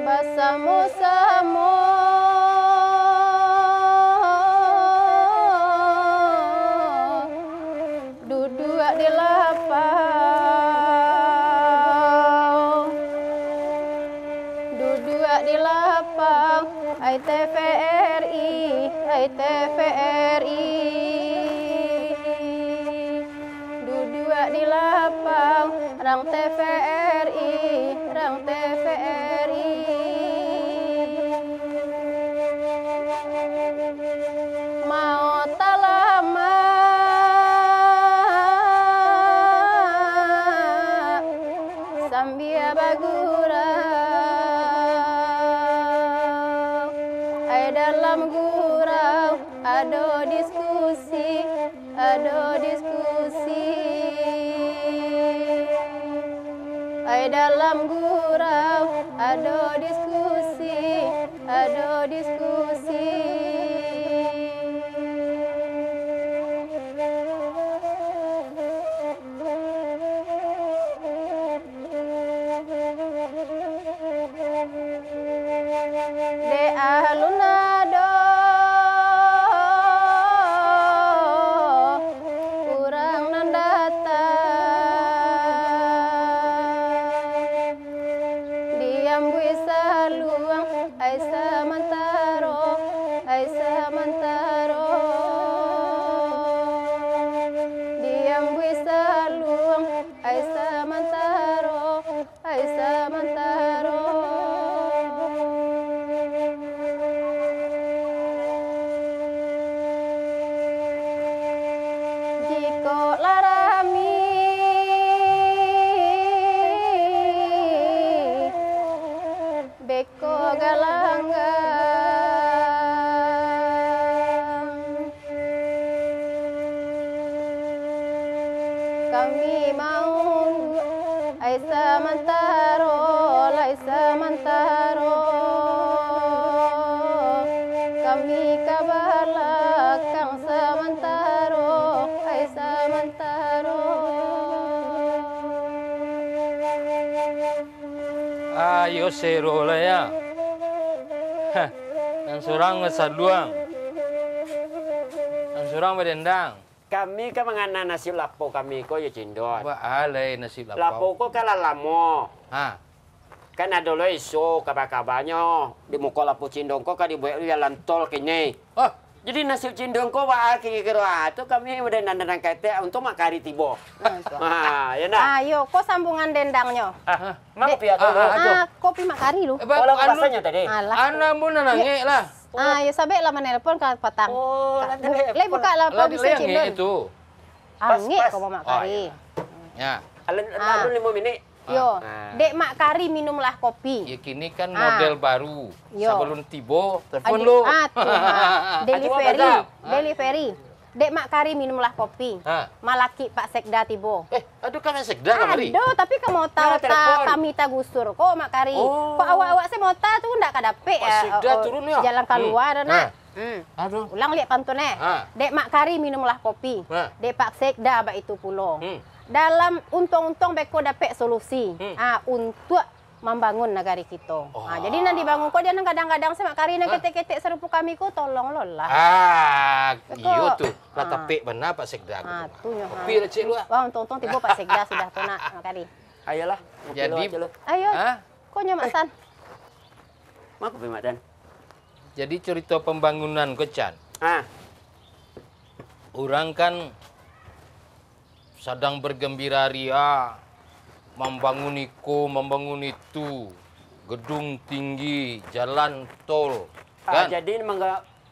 bersama-sama duduk di lapang, duduk di lapang, ai TVRI, ai TVRI, duduk di lapang, rang TVRI, rang TVRI. Mau tak lama sambil bergurau, ai dalam gurau ada diskusi, ada diskusi, ai dalam gurau ada diskusi, ada diskusi. De alunado kurang nandatang, diam bisa luang ai samantaro, ai samantaro, diam bisa luang ai samantaro, ai samantaro. Jiko larami beko galanggang, kami mau ai samantaro, ai samantaro, kami ke belakang samantaro, ai samantaro. Ayo sero lah ya. Hah, yang surang ngesaduang, yang surang berdendang. Kami kan mengana nasi lapo kami ko ya cindot. Apa alay nasib Lapo lapau? ko kala lamo. Ah, Kan ada lo iso kabar-kabarnya di muka lapo cindong ko kan dibuat jalan tol kini. oh, Jadi nasi cindong ko wa kira itu kami udah nandan kete untuk makari tibo. Ah, ya nak. Ayo, kok sambungan dendangnya? Ah, mak kopi atau lo? Kopi makari lu. Kalau bahasanya tadi. Alah. anak pun nange lah. Ayo sabe lah menelpon ke patang. Oh, nanti Le buka lah Lah bisa yang cindon. itu. Ange Pas. kok mau makari. Ya, Alun 5 menit. Yo, Ah. dek mak kari minumlah kopi. ya kini kan model baru. Yo. Sebelum tibo, telepon Aduh, lu. tuh, delivery, mantap. delivery. Dek mak kari minumlah kopi. Ah. Malaki Pak Sekda tibo. Aduh kan sekda kemari. Aduh, tapi kamu tahu Nah, telepon. kami tak gusur kok mak kari. Oh. Kok awak-awak saya mau tahu tuh ndak kadape Pak Sekda turun ya? Jalan keluar nak. Aduh. Ulang lihat pantun Ah. Dek mak kari minumlah kopi. Ah. Dek Pak Sekda bak itu pulo. Hmm. Dalam untung-untung beko dapat solusi untuk membangun negara kita. Oh. Jadi nanti bangun kok dia nang kadang-kadang sama kari nang ketek-ketek serupu kami ko tolong lo lah. Iyo tuh. Rata pek benar Pak Sekda. Tuh nyo. Kopi lah cik lu. Wah, untung-untung tiba Pak Sekda sudah tuh nak kari. Ayolah. Jadi- Ayo. Ah. Kok nyo Mak San? mak kopi mak dan. Jadi cerita pembangunan Kecan. Ah, Orang kan sedang bergembira ria membangun membangun itu, gedung tinggi, jalan tol, kan? jadi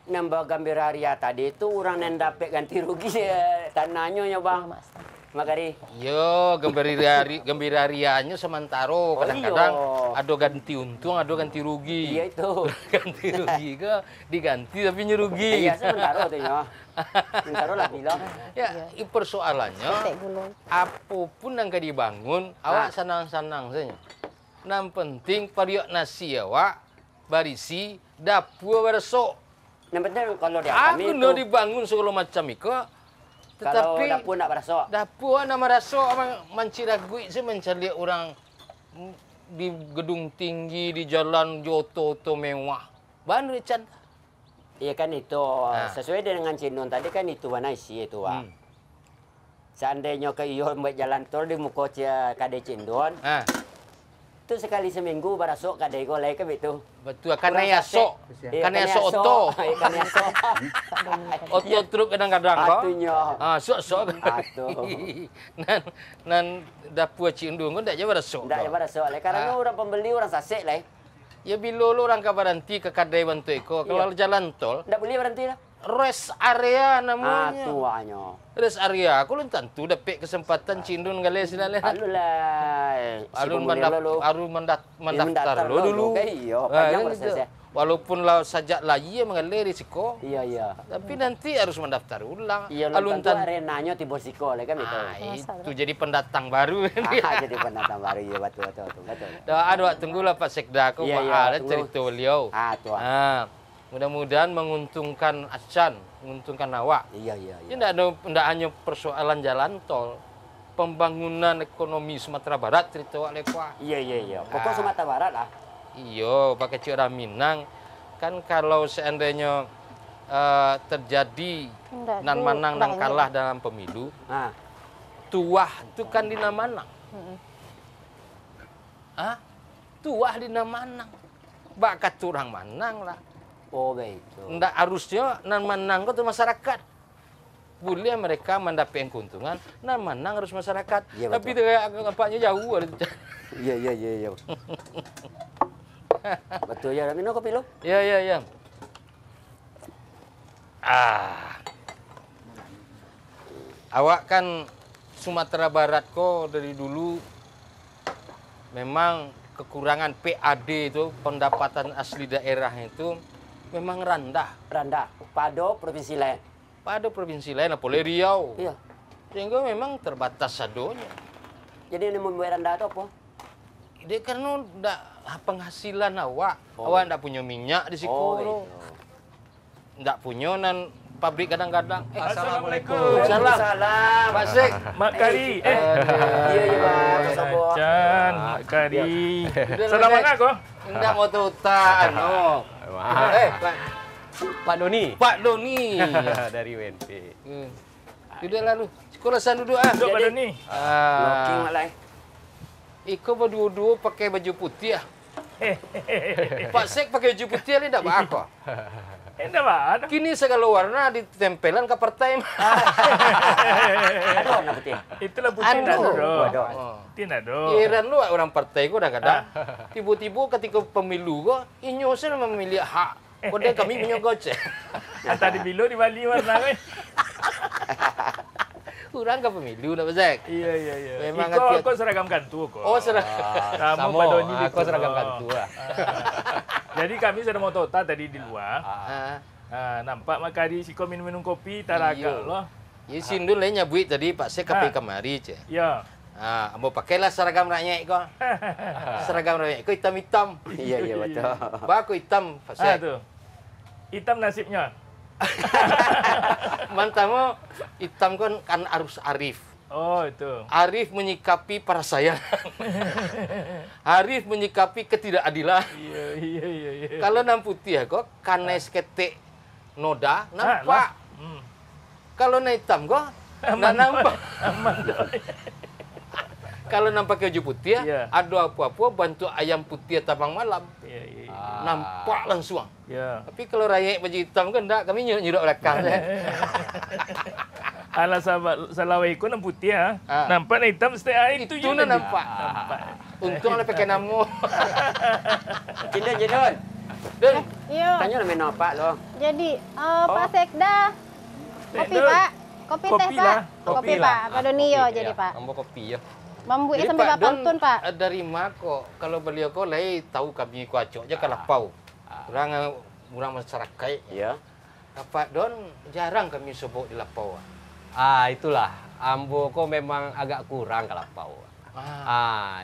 nambah gembira ria tadi itu orang yang dapat ganti rugi ya, tanahnya ya bang. Mak San. Makari. Yo, gembira rianya sementara, kadang-kadang iya. ada ganti untung, ada ganti rugi. Iya itu. Ganti rugi ke diganti tapi nyerugi. Iya sementara tuh ya. Sementara lah bilang. Ya, persoalannya Ketek gulung. apapun yang dibangun, awak senang-senang saja. Yang penting pariok nasi awak barisi dapur beresok. Yang penting kalau dia Aku kami no itu dibangun segala macam itu, kalau tetapi dapur nak berasok. dapur nama rasok menciragui sih mencari orang di gedung tinggi, di jalan joto-to mewah. Bandar Chan. Iya kan itu sesuai dengan Cindun tadi kan itu warna isi itu Wak. Seandainya ke iyo buat jalan tol di muka kade Cindun, itu sekali seminggu barasok kade golek ke itu. Betul, karena ya sok, karena ya sok oto, karena ya sok. oto truk kadang-kadang kok. Atunya. Sok. Atuh. nan dapur Cindung kan tak jauh sok. Ndak ya barasok le karena orang pembeli orang sasek le. Ya bila lu orang berhenti ke kadai bantu eko, kalau jalan tol, Ndak boleh berhenti lah. rest area namanya. Tuanya. Rest area, aku lu tentu dapat kesempatan Cindun kali silalah. Alun mendaftar lo dulu. Iya, panjang prosesnya. Walaupun lah sajak lagi ya mengalir risiko. Iya. Tapi nanti harus mendaftar ulang. Iya, alun tentu arenanya tiba risiko kan itu. Itu jadi pendatang baru. Jadi pendatang baru ya betul. Ada tunggulah Pak Sekda aku ada cerita beliau. Tuan. Mudah-mudahan menguntungkan Acan, menguntungkan awak. Iya. Tidak hanya persoalan jalan tol, pembangunan ekonomi Sumatera Barat cerita wak lekwa. Iya. Pokok Sumatera Barat lah. Iya, pakai Cira Minang. Kan kalau seandainya terjadi nan manang dan kalah dalam pemilu, tuah itu kan di Namanang. Tuah di Namanang. Bakat turang manang lah. Oh, betul. Ndak harusnya nan manang itu masyarakat. Boleh mereka mendapat keuntungan, nan manang harus masyarakat. Ya, tapi nampaknya jauh. Iya. Betul ya, minum kopi lo? Iya. Awak kan Sumatera Barat kok dari dulu memang kekurangan PAD itu, pendapatan asli daerah itu memang rendah. Pada provinsi lain. Pada provinsi lain, apalagi Riau. Iya. Sehingga memang terbatas sadonya. Jadi ini membuat rendah itu apa? Dia karena ndak penghasilan awak. Awak ndak punya minyak di situ. Ndak punya nan pabrik kadang-kadang. Assalamualaikum. Salam. Pak Sek. Mak Kari. Iya, Pak. Acan, Mak Kari. Salam mana kau? Ndak mau tutaan. Pak Doni. Pak Doni. Dari UNP. Sudah lalu. Sekolahan duduk Duduk Pak Doni. Locking malah. Iko berdua-dua pakai baju putih Pak Sek pakai baju putih ini tidak apa. Enggak Pak. Kini segala warna ditempelan ke partai. Warna putih. Itulah putih nak duduk. Tidak dong. Heran lu orang partai gua kadang-kadang tiba-tiba ketika pemilu gua inyosan memilih hak. Kodeng kami punya goceh. Tadi bilu di Bali warna kan. Kurang ke pemilu nak Zek. Iya. Memang Aku seragam kantu kok. Oh, seragam. Kamu Pak Doni Aku seragam kantu lah. Jadi kami sudah mau tota tadi di luar. Nampak Mak Kari siko minum kopi taraga loh. Ya sindul lain nyabuit tadi Pak Sek kape kemari ce. Ya. Mau pakailah seragam rakyat kau. Seragam rakyat kau hitam-hitam. Iya betul. Baku hitam Pak Sek. Tuh. Hitam nasibnya. Mantamu hitam kan harus arif. Oh itu. Arif menyikapi perasaan. Arif menyikapi ketidakadilan. Iya. Kalau nam putih kok kanes ketek noda nampak. Kalau na hitam kok nggak nampak. Kalau nampak baju putih, ada apa-apa bantu ayam putih tabang malam. Iya. Nampak langsung. Ya. Tapi kalau rakyat baju hitam kan enggak, kami nyuruk belakang. Ala salawaiku nam putih ya. Nampak na hitam setiap itu Itu nampak. Untung ada pakai namo. Cindun. Dan Iya. Tanya nama nopak lo. Jadi, Pak Sekda. Kopi, Pak. Kopi teh, Kopi Pak. lah. Kopi, Pak. Pak Doni yo jadi, Pak. Ambo kopi ya. Bambu jadi sampai Pak Bapak Don Tun, Pak. dari mako kalau beliau kok lai tahu kami ku acok aja kalapau. Kurang masyarakat. Iya. Pak Don jarang kami sebut di lapau. Itulah. Ambo kok memang agak kurang kalapau.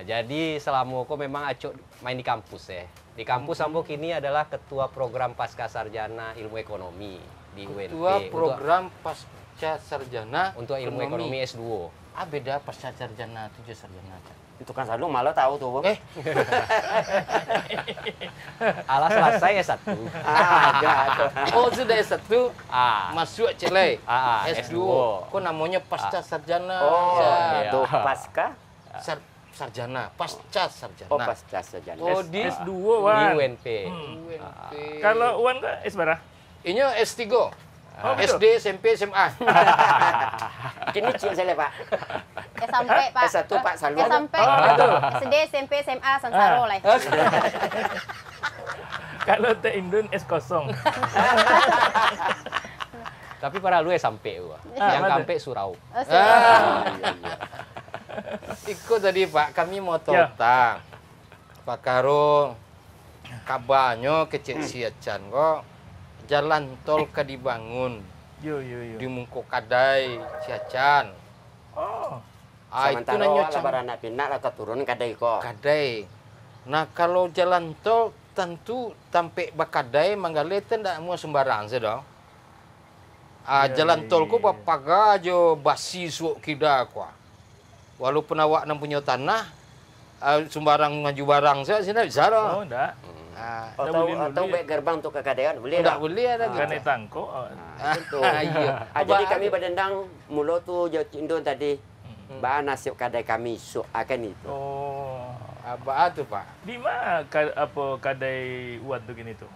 Jadi selama kok memang acok main di kampus ya. Di kampus Ambo kini adalah ketua program pasca sarjana ilmu ekonomi di UNP. Ketua program pasca sarjana untuk ilmu ekonomi S2. Beda pasca sarjana 7 sarjana. Itu kan selalu malah tahu tuh. Alah selesai S1. Oh, sudah S1. Masuk Cile. S2. Kok namanya pasca sarjana? Oh, itu pasca sarjana, pasca sarjana. Oh, pasca sarjana. Oh, di S2, Di Wan. UNP. Kalau Wan ke S berapa? Ini S3. Oh, betul. SD, SMP, SMA. Kini cik saya Pak. Sampai Pak. S1 Pak Salwan. Sampai SD, SMP, SMA, Sansaro lah. Kalau Teh Indun S0. Tapi para lu sampai yang mana? sampai surau. Ikut tadi Pak, kami mau tentang Pak Karo kabarnya kecil siacan kok jalan tol ka dibangun Yo. di Mungko Kadai siacan. Oh. Itu Sementara nanya lebaran anak pinak atau turun kadai kok. Kadai. Nah kalau jalan tol tentu sampai Bakadai Manggale tidak mau sembarang sih dong. Jalan tol ku bapaga aja basi suuk kida ku. Walaupun awak nam punya tanah sembarang ngaju barang saya sini bisa dong. Oh, enggak. Atau baik gerbang untuk ke kadaian boleh Enggak boleh ada Kan gitu. tangko. Betul. Iya. Jadi kami berdendang mulu tuh Jawa Cindun tadi. Bah nasib kadai kami sok akan itu. Oh. Apa tuh Pak? Di mana kadai Wan tuh gini tuh?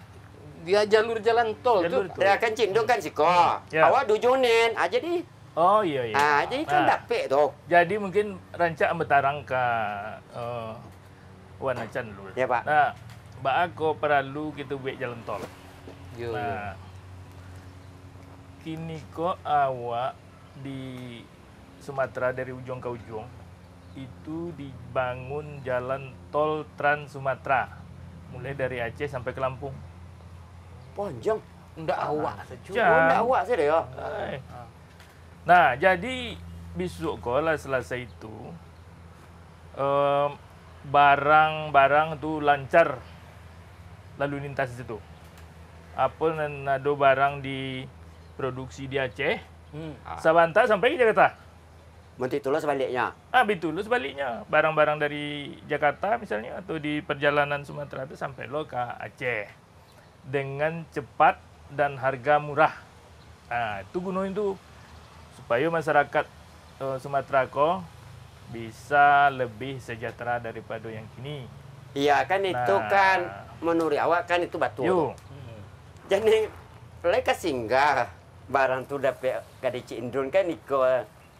Dia jalur jalan tol Jalur tuh. tuh. Ya kan Cindun kan siko. Ya. Awak dujunin aja di. Oh iya. Jadi kan dapet tuh. Jadi mungkin rancak betarang ke Wan Acan dulu. Ya, Pak. Nah, aku perlu kita buat jalan tol. Yo. Nah, kini kok awak di Sumatera dari ujung ke ujung itu dibangun jalan tol Trans Sumatera mulai dari Aceh sampai ke Lampung. Ponjong. Ndak awak sejuk. Ndak awak sih deh ya. Nah, jadi besok kalau selesai itu barang-barang tuh lancar lalu lintas di situ. Apa ada barang diproduksi di Aceh, Sabanta sampai ke Jakarta. Nanti tulis sebaliknya. Betul sebaliknya. Barang-barang dari Jakarta misalnya atau di perjalanan Sumatera itu sampai lo ke Aceh dengan cepat dan harga murah. Itu gunung itu supaya masyarakat Sumatera kok bisa lebih sejahtera daripada yang kini. Iya kan itu kan menurut awak kan itu betul. Yo. Jadi mereka singgah barang tu dapat kadi Cindun kan iko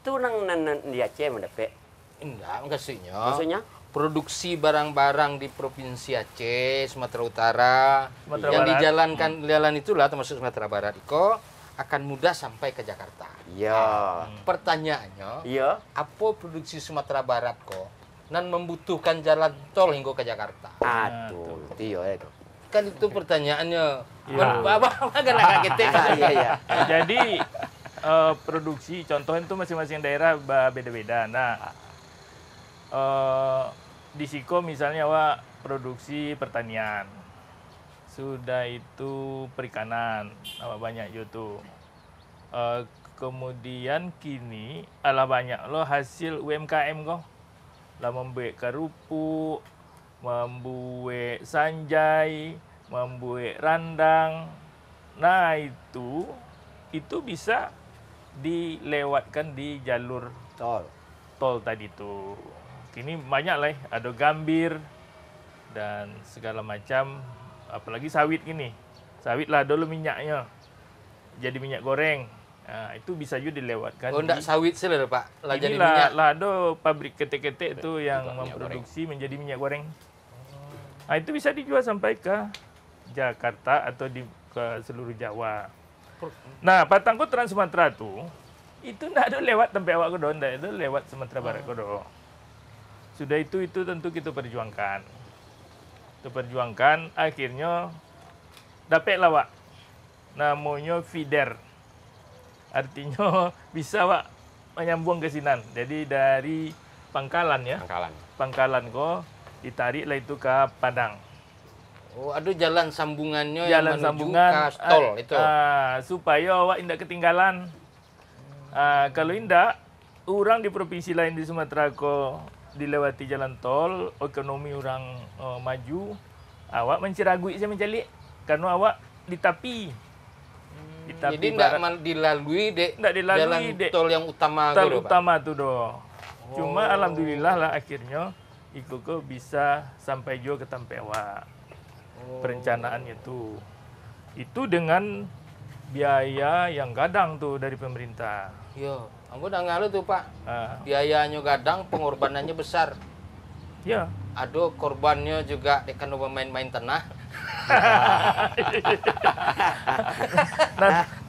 tu nang di Aceh mendapat. Enggak, maksudnya. Maksudnya? Produksi barang-barang di Provinsi Aceh, Sumatera Utara, Sumatera yang Barat. dijalankan jalan itulah termasuk Sumatera Barat Iko akan mudah sampai ke Jakarta. Iya. Pertanyaannya, Iya. apa produksi Sumatera Barat kok dan membutuhkan jalan tol hingga ke Jakarta? Aduh, itu ya itu. Kan itu pertanyaannya. Iya. Apa agak kita? Iya. Jadi produksi contohnya itu masing-masing daerah beda-beda. Nah, di Siko misalnya wah produksi pertanian, sudah itu perikanan, banyak itu. Kemudian kini ala banyak lo hasil UMKM kok, lah membuat kerupuk, membuat sanjai, membuat randang. Nah itu bisa dilewatkan di jalur tol tadi tuh. Kini banyak lah, ada gambir dan segala macam, apalagi sawit gini. Sawit lah dulu minyaknya, jadi minyak goreng. Nah, itu bisa juga dilewatkan. Oh, enggak sawit sih lho, Pak. Lah jadi Inilah minyak. lah ada pabrik ketek-ketek itu yang memproduksi menjadi minyak goreng. Nah, itu bisa dijual sampai ke Jakarta atau ke seluruh Jawa. Nah, Patangko Trans Sumatera tuh itu enggak ada lewat sampai awak Kedo, enggak ada lewat Sumatera Barat Kedo. Sudah itu tentu kita perjuangkan. Kita perjuangkan, akhirnya dapatlah Wak. Namanya feeder. Artinya bisa Wak menyambung ke Sinan. Jadi dari Pangkalan ya. Pangkalan kok ditariklah itu ke Padang. Oh, ada jalan sambungannya Jalan yang menuju sambungan ke tol itu. Supaya awak tidak ketinggalan. Kalau tidak, orang di provinsi lain di Sumatera kok dilewati jalan tol, ekonomi orang maju, awak menciragui saya mencalik karena awak di tepi. Jadi tidak dilalui jalan tol yang utama tu do. Cuma alhamdulillah lah akhirnya Iko bisa sampai juga ke Tampewa. Perencanaannya tu. Itu dengan biaya yang gadang tuh dari pemerintah. Yo, ambo udah ngalu tuh Pak. Biayanya gadang, pengorbanannya besar. Ya. Aduh, korbannya juga dekan main-main tanah.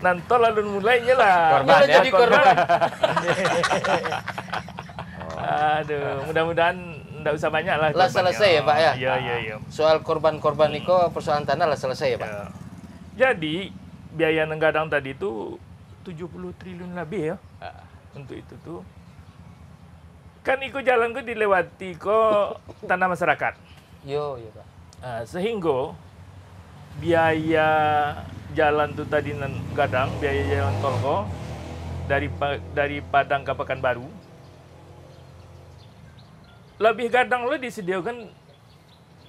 Nantol lalu mulainya lah. Korban ya, jadi korban. Aduh, mudah-mudahan enggak usah banyak lah. Lah selesai ya Pak ya? Iya. Soal korban-korban itu persoalan tanah lah selesai ya Pak? Ya. Jadi, biaya nenggadang tadi itu 70 triliun lebih ya. Untuk itu tuh. Kan ikut jalan ku dilewati kok tanah masyarakat. Yo Pak. Sehingga biaya jalan tuh tadi gadang, biaya jalan tol kok dari Padang ke Pekanbaru lebih gadang lo disediakan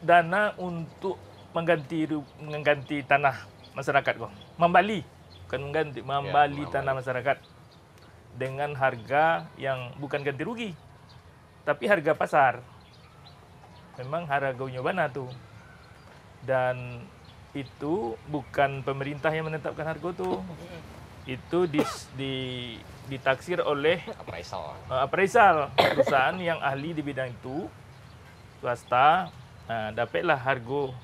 dana untuk mengganti tanah masyarakat kok, membali tanah masyarakat dengan harga yang bukan ganti rugi, tapi harga pasar. Memang harganya mana tuh, dan itu bukan pemerintah yang menetapkan harga tuh, itu ditaksir oleh appraisal perusahaan yang ahli di bidang itu, swasta. Dapatlah harga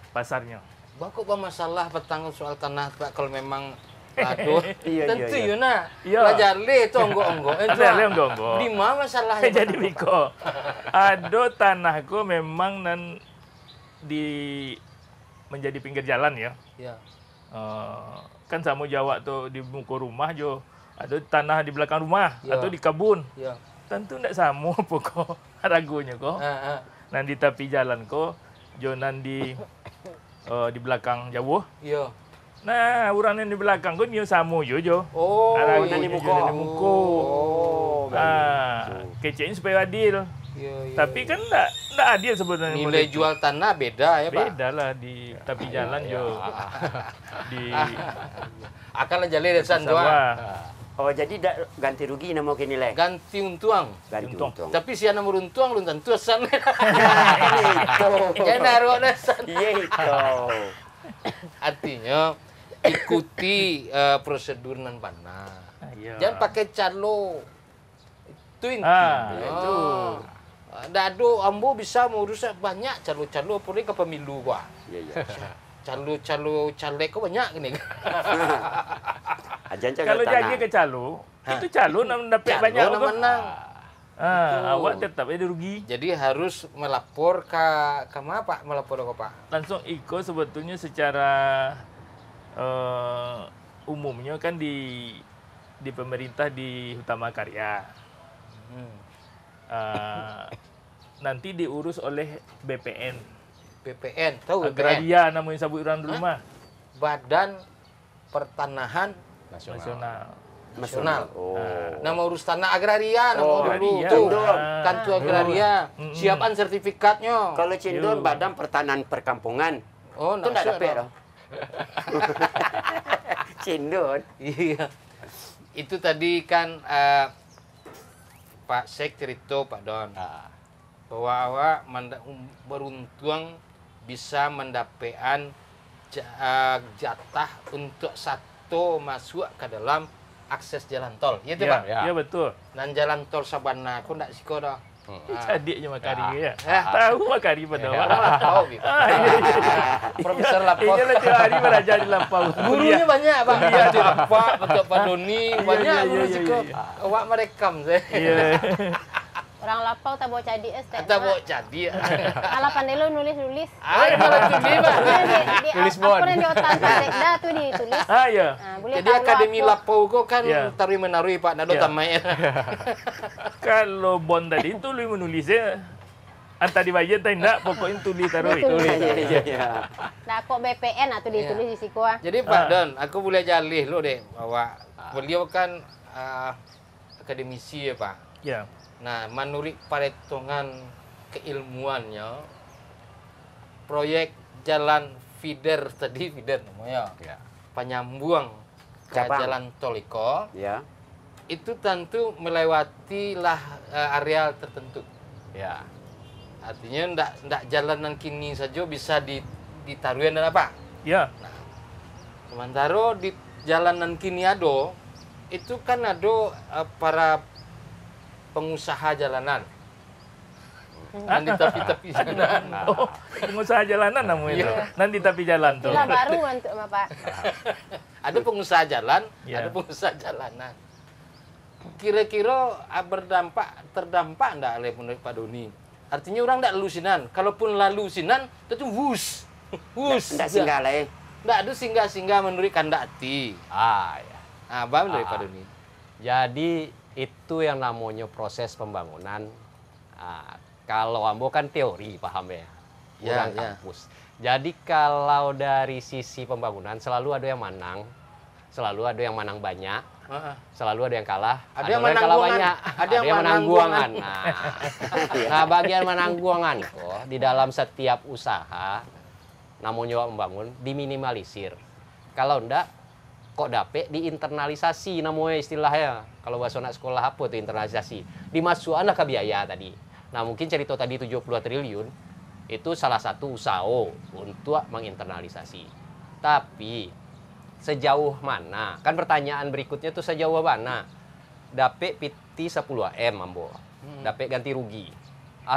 pasarnya. Bakok masalah petang soal tanah Pak, kalau memang aduh, tentu iya. Yuna. Belajar le itu onggo-onggo. Di mana masalahnya? Jadi Biko, ada tanahku memang menjadi pinggir jalan ya. Iya. Kan sama Jawa tuh di muka rumah jo, ada tanah di belakang rumah ya. atau di kebun. Ya. Tentu tidak sama pokok ragunya kok. Nan di tepi jalan kok, jo nan di belakang jauh. Iya. Nah, orang yang di belakang kok nyo sama jo. Oh, nan di muka. Kecein supaya adil. Iya. Tapi kan enggak adil sebenarnya. Nilai jual tanah beda ya Pak? Beda lah di tepi jalan jo. Akan jali desan doa. Oh, jadi ganti rugi nama kini le. Ganti untuang. Ganti untuang. Tapi si anak meruntuang lu tentu san. Itu. Jangan naruh desan. Iya itu. Artinya ikuti prosedur nan panah. Jangan pakai calo. Itu intinya. Itu. Dado ambo bisa mengurus banyak calo-calo apalagi ke pemilu gua. Iya. Calo-calo caleg kok banyak gini. Kalau jadi ke calo, itu calo nak dapat banyak kok. Menang. Awak tetap ada rugi. Jadi harus melapor ke mana Pak? Melapor ke Pak? Langsung Iko sebetulnya secara umumnya kan di pemerintah di Utama Karya. Nanti diurus oleh BPN. BPN, tahu Agraria namanya sabut orang dulu mah. Badan Pertanahan Nasional. Oh. Nama urus tanah agraria, nama dulu tuh. Kantu agraria, siapkan sertifikatnya. Kalau Cindon Badan Pertanahan Perkampungan. Oh, itu enggak dapat dong. Cindon. Iya. Itu tadi kan Pak Sek cerita Pak Don. Bahwa awak beruntung bisa mendapatkan jatah untuk satu masuk ke dalam akses jalan tol. Iya tuh Pak? Iya betul. Dan jalan tol Sabana aku ndak siko dah. Jadi aja Makari ya. Tahu Makari pada awak. Tahu gitu. Profesor Lapau. Iya lah tiap hari belajar di Lapau. Gurunya banyak Pak. Iya di Lapau, Pak Doni, banyak guru siko. Awak merekam saya. Iya. Orang Lapau tak bawa cadi es. Tak bawa cadi. Kalau pandai lo nulis-nulis. Malah tulis Pak. Tulis bon. Apa yang di otak sekda tuh ditulis. Iya. Jadi Akademi Lapau kok kan taruh menarui Pak Nado tamai. Kalau bon tadi itu lu menulisnya antara dibaca atau enggak, pokoknya tulis taruh. Iya. Nah, kok BPN atau ditulis di siku. Jadi Pak Don, aku boleh jalih lo deh bahwa beliau kan akademisi ya Pak. Ya. Nah, menurut perhitungan keilmuannya, proyek jalan feeder tadi, feeder namanya, Ya. penyambung ke Cabang. jalan tol iko, Ya. itu tentu melewati area tertentu. Ya. Artinya ndak jalanan kini saja bisa ditaruhin dan apa. Ya. Sementara di jalanan kini ada, itu kan ada para pengusaha jalanan. Kan di tepi-tepi jalan. Oh, pengusaha jalanan namu itu. Iya. Nanti tapi jalan tuh. Istilah baru untuk Bapak. Ada pengusaha jalan, Ya. ada pengusaha jalanan. Kira-kira terdampak enggak oleh menurut Pak Doni? Artinya orang enggak lalu sinan. Kalaupun lalu sinan, itu wus. Wus. Ndak singgah lah. Enggak ada singgah-singgah menurut kandati. Ya. Apa menurut Pak Doni? Jadi itu yang namanya proses pembangunan. Kalau ambo kan teori, paham ya? Ya, Orang ya. kampus. Jadi kalau dari sisi pembangunan selalu ada yang menang, selalu ada yang menang banyak, selalu ada yang kalah, Ada yang kalah menangguangan. banyak, Ada yang menangguangan. menangguangan. Nah, bagian menangguangan kok di dalam setiap usaha namanya membangun diminimalisir. Kalau enggak kok dapet diinternalisasi namanya istilahnya. Kalau bahasa anak sekolah apa tuh internalisasi? Dimasukkan ke biaya tadi. Nah, mungkin cerita tadi 70 triliun itu salah satu usaha untuk menginternalisasi. Tapi sejauh mana? Kan pertanyaan berikutnya tuh sejauh mana? Dapet PT 10M ambo. Dapet ganti rugi.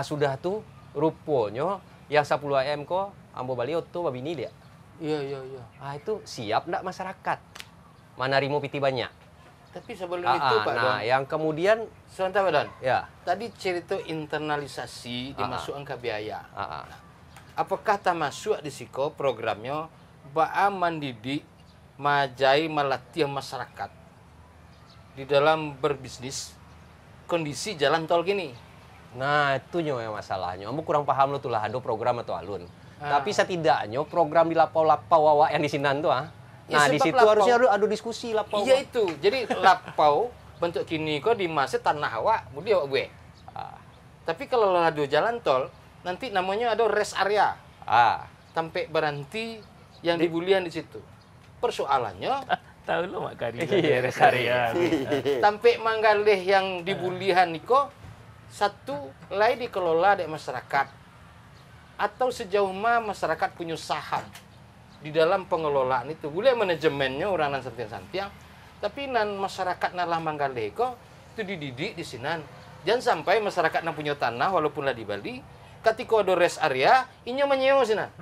Sudah tuh rupanya yang 10M kok ambo balik tuh babini dia. Iya. Itu siap enggak masyarakat? Mana rimo PT banyak? Tapi sebelum itu Pak Don, yang kemudian sebentar Pak Don. ya. Tadi cerita internalisasi dimasukkan ke biaya. Ah. Apakah termasuk di siko programnya Ba'a mendidik, majai melatih masyarakat di dalam berbisnis kondisi jalan tol gini? Nah, itu yang masalahnya. Kamu kurang paham lo tuh lah, ada program atau alun. Tapi setidaknya program di lapau-lapau awak yang di sinan tuh Ya, nah, di sebab situ lapau. harusnya ada diskusi lapau. Iya itu. Jadi lapau bentuk kini kok di masa tanah awak, budi awak gue. Tapi kalau ada jalan tol, nanti namanya ada rest area. Sampai berhenti yang dibulian di situ. Persoalannya, Tahu lo Mak Kari. Iya, rest area. sampai manggalih yang dibulihan niko satu lain dikelola dari masyarakat atau sejauh mana masyarakat punya saham di dalam pengelolaan itu. Boleh manajemennya orang nan santiang-santiang, tapi nan masyarakat nalah manggalih kok itu dididik di sinan. Jangan sampai masyarakat nan punya tanah walaupun lah di Bali, ketika ada rest area, inya menyewa sinan.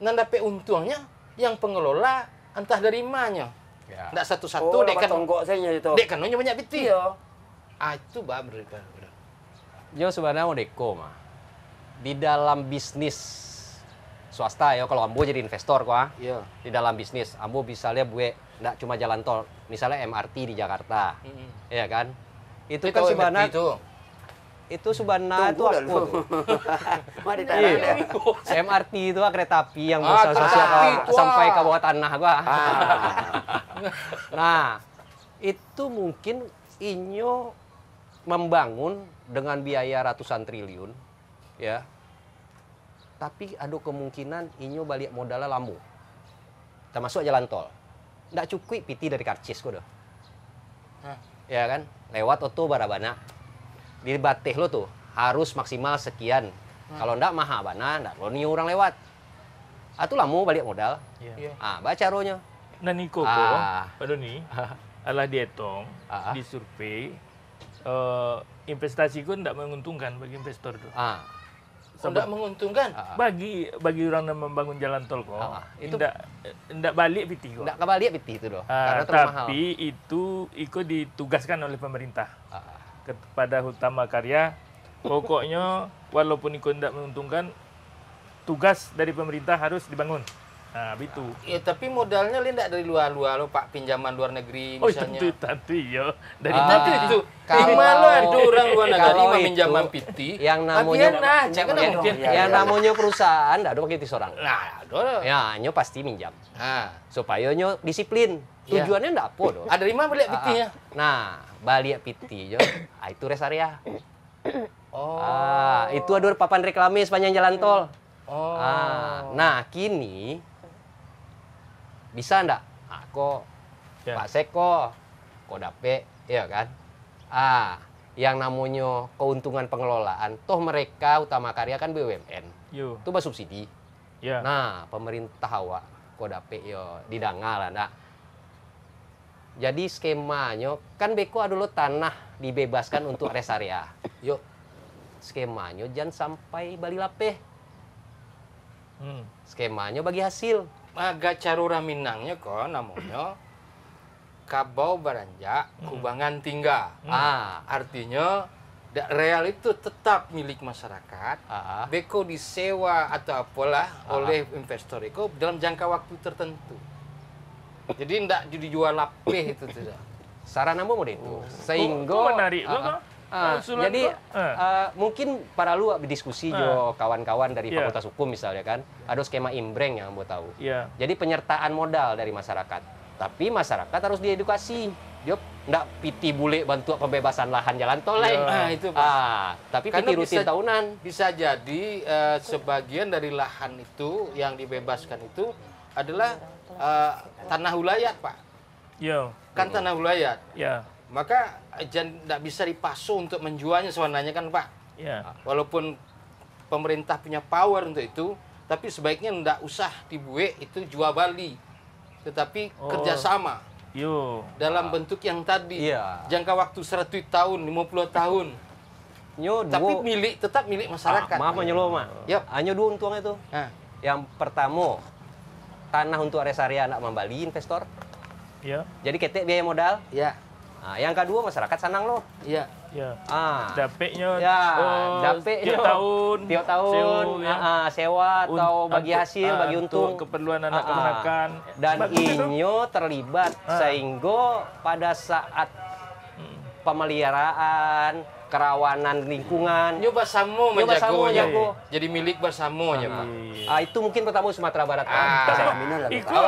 Nan dapat untungnya yang pengelola entah dari mana. Ya. Ndak satu-satu dek kan tonggok saya itu. dek kan banyak piti. Iya. Itu baru kan. Jo sebenarnya mau deko mah. Di dalam bisnis swasta ya, kalau ambo jadi investor kok Iya. di dalam bisnis ambo bisa lihat gue enggak cuma jalan tol, misalnya MRT di Jakarta. Iya kan? Itu Tapi kan tahu sebenarnya MRT itu. itu sebenarnya itu apa tuh? Mari ditanya. MRT itu kereta api yang kereta bersosial api itu, sampai ke bawah tanah gua. Nah, itu mungkin inyo membangun dengan biaya ratusan triliun, ya. Tapi ada kemungkinan inyo balik modalnya lambu. Termasuk jalan tol. Nggak cukup PT dari karcis kok dah. Ya kan? Lewat oto barabana. Di bateh lo tuh harus maksimal sekian. Kalau ndak mahal bana, ndak lo nih orang lewat. Atuh lamu balik modal. Iya. Baca ronya. Dan Niko Pak Doni, alah dihitung, disurvei, investasi itu tidak menguntungkan bagi investor tuh. Tidak menguntungkan. Bagi orang yang membangun jalan tol kok, itu tidak balik PT kok. ndak kebalik PT itu doh. Karena terlalu mahal. Tapi itu ikut ditugaskan oleh pemerintah kepada Hutama Karya. Pokoknya walaupun ikut tidak menguntungkan, tugas dari pemerintah harus dibangun. Nah, itu. Ya, tapi modalnya lain tidak dari luar-luar lo Pak, pinjaman luar negeri misalnya. Tentu iya. Dari Tapi itu Kalau- malu ada orang luar negeri kalau meminjamkan itu, PT. yang namanya yang namanya perusahaan ndak ada begitu seorang. Nah, ada. Ya, nyo pasti minjam. Nah, Supaya nyo disiplin. Iya. Tujuannya ndak apa doh. ada di mana beli PT-nya? Nah, balik piti jo. Itu res area. Oh. Itu ada papan reklame sepanjang jalan tol. Oh. Nah, kini bisa ndak? Kok Ya. Pak Seko, kok dape, ya kan? Yang namanya keuntungan pengelolaan, toh mereka Utama Karya kan BUMN, Yo. itu bersubsidi. Ya. Nah, pemerintah awak kok dape yo didanga lah, nah. Jadi skemanya kan beko dulu tanah dibebaskan untuk rest area. Yuk, skemanya jangan sampai bali lapeh. Skemanya bagi hasil. Agak carura Minangnya kok namanya kabau baranjak kubangan tinggal. Artinya real itu tetap milik masyarakat. Beko disewa atau apalah oleh investor itu dalam jangka waktu tertentu. Jadi tidak dijual lapeh itu tidak. Sarana mau itu. Sehingga menarik loh. Jadi mungkin para lu berdiskusi jo kawan-kawan dari Fakultas Hukum misalnya kan, ada skema imbreng yang mau tahu. Jadi penyertaan modal dari masyarakat. Tapi masyarakat harus diedukasi. Dia ndak piti bule bantu pembebasan lahan jalan tol lain. Itu Pak. Tapi piti rutin tahunan. Bisa jadi sebagian dari lahan itu yang dibebaskan itu adalah tanah wilayah, Pak. Kan tanah wilayah. Maka tidak bisa dipasu untuk menjualnya sebenarnya kan, Pak. Walaupun pemerintah punya power untuk itu, tapi sebaiknya tidak usah dibuat itu jual bali, tetapi kerjasama dalam bentuk yang tadi. Jangka waktu 100 tahun, 50 tahun. Tapi tetap milik masyarakat. Maaf menyelo, Mak. Hanya dua untung itu. Yang pertama, tanah untuk rest area anak membali investor. Jadi ketek biaya modal. Yang kedua masyarakat sanang loh. Dapeknya dapeknya tiap tahun sewa atau bagi hasil, bagi untung keperluan anak kemenakan. Dan inyo terlibat sehingga pada saat pemeliharaan, kerawanan lingkungan. Nyoba samo menjagonya. Jadi milik bersamanya, Pak. Itu mungkin pertama Sumatera Barat.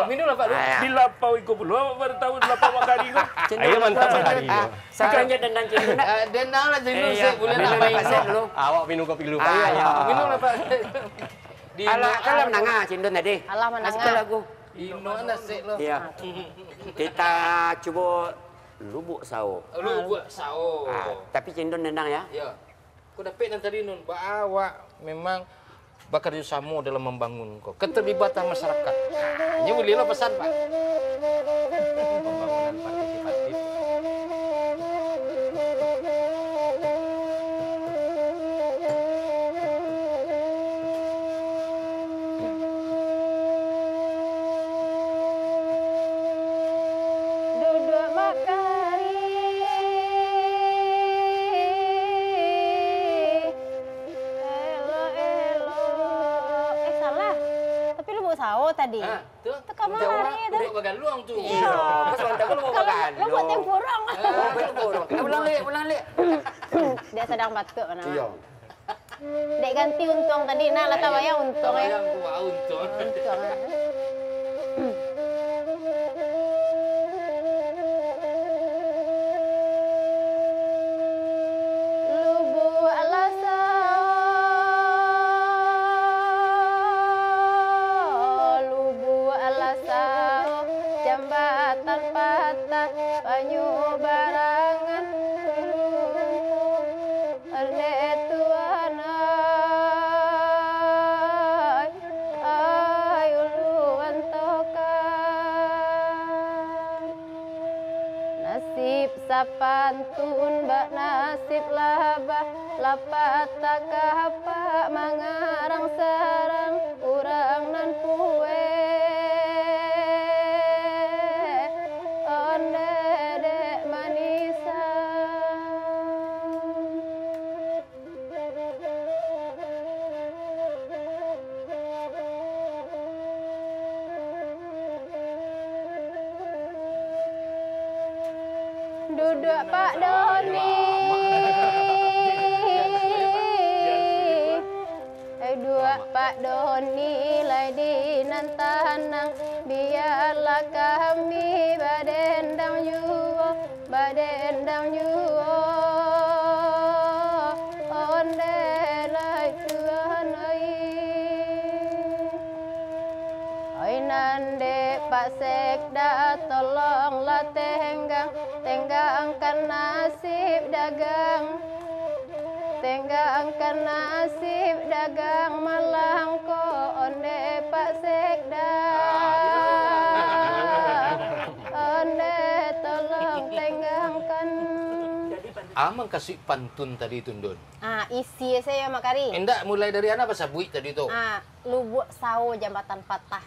Minum lah, Pak. Di lapau iko belum baru tahu lapau makari ko. Ayo mantap makari. Sekarangnya dendang cendol. Dendang lah jadi saya boleh nak main dulu. Awak minum kopi dulu, Pak. Minum lah, Pak. Kalau menangah cendol tadi. Alah menangah. Kasih lagu. Ino nasi lo. Iya. Kita coba lubuk sao. Lubuk sao. Tapi cendol dendang ya. Ya. Kau dapat yang tadi nun, bawa memang bekerja sama dalam membangun kok keterlibatan masyarakat. Ini boleh lo pesan, Pak. Pembangunan partisipatif. Duduk makari, salah. Tapi lu bawa sawo tadi. Tuh. Itu kamari itu. Duduk bagaluang tuh. Iya. Lu buat tempurung. Ulang le. Dia sedang batuk mana? Iya. Dek ganti untung tadi, nah lah tahu ya untung ya. Yang gua untung. Lubu alasa, lubu alasa, jambatan patah, banyu barangan, arne tuana, ayuluan tokan, nasib sapantun bak nasib labah, lapat tak apa mangarang sarang urang nan puwe, onde dek manisan. Duduk Pak Doni. Dua Pak Doni lai di nantanang, biarlah kami badendang yuwa badendang yang juo onde lai tuan oi nande Pak Sekda tolonglah tenggangkan nasib dagang. Tenggangkan nasib dagang malang ko onde Pak Sekda. Onde tolong tenggangkan. Amang kasih pantun tadi Tundun. Isi saya Makari. Enggak, mulai dari apa sabui tadi tuh? Lubuk sawo jambatan patah.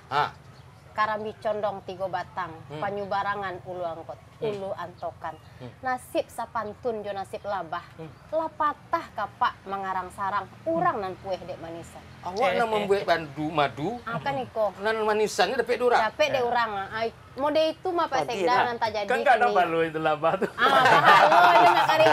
Karambi condong 3 batang, panyubarangan ulu angkot, ulu antokan. Nasib sapantun jo nasib labah. Lapatah kapak mengarang sarang, urang nan pueh dek manisan. Awak nak membuat madu. Akan iko. Nan manisannya dapat durang. Dapat dek urang. Mode itu mah Pak Sekda nanti jadi. Kan nggak ada lo itu labah tuh. Halo, ini Makari